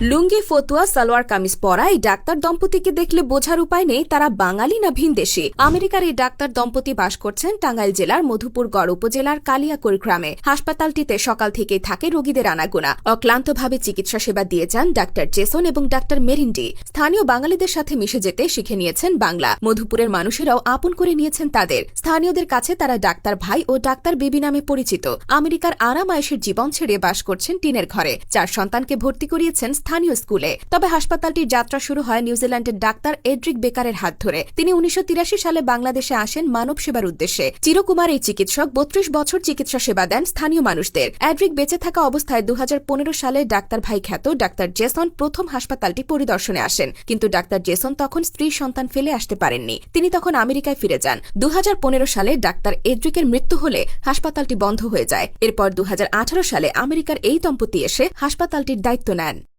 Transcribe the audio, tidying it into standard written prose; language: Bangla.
লুঙ্গি, ফতুয়া, সালোয়ার কামিজ পরা এই ডাক্তার দম্পতিকে দেখলে বোঝার উপায় নেই তারা বাঙালি না ভিনদেশী। আমেরিকার এই ডাক্তার দম্পতি বাস করছেন টাঙ্গাইল জেলার মধুপুর গড় উপজেলার কালিয়াকৈর গ্রামে। হাসপাতালটিতে সকাল থেকেই থাকে রোগীদের আনাগোনা। অক্লান্তভাবে চিকিৎসা সেবা দিয়ে যান ডাক্তার জেসন এবং ডাক্তার মেরিন্ডি। স্থানীয় বাঙালিদের সাথে মিশে যেতে শিখে নিয়েছেন বাংলা। মধুপুরের মানুষেরাও আপন করে নিয়েছেন তাদের। স্থানীয়দের কাছে তারা ডাক্তার ভাই ও ডাক্তার বেবি নামে পরিচিত। আমেরিকার আরাম আয়েশের জীবন ছেড়ে বাস করছেন টিনের ঘরে। 4 সন্তানকে ভর্তি করিয়েছেন স্থানীয় স্কুলে। তবে হাসপাতালটির যাত্রা শুরু হয় নিউজিল্যান্ডের ডাক্তার এড্রিক বেকারের হাত ধরে। তিনি 1983 সালে বাংলাদেশে আসেন মানব সেবার উদ্দেশ্যে। চিরকুমার এই চিকিৎসক 32 বছর চিকিৎসা সেবা দেন স্থানীয় মানুষদের। এড্রিক বেঁচে থাকা অবস্থায় 2015 সালে ডাক্তার ভাই খ্যাত ডাক্তার জেসন প্রথম হাসপাতালটি পরিদর্শনে আসেন, কিন্তু ডাক্তার জেসন তখন স্ত্রী সন্তান ফেলে আসতে পারেননি। তিনি তখন আমেরিকায় ফিরে যান। 2015 সালে ডাক্তার এড্রিকের মৃত্যু হলে হাসপাতালটি বন্ধ হয়ে যায়। এরপর 2018 সালে আমেরিকার এই দম্পতি এসে হাসপাতালটির দায়িত্ব নেন।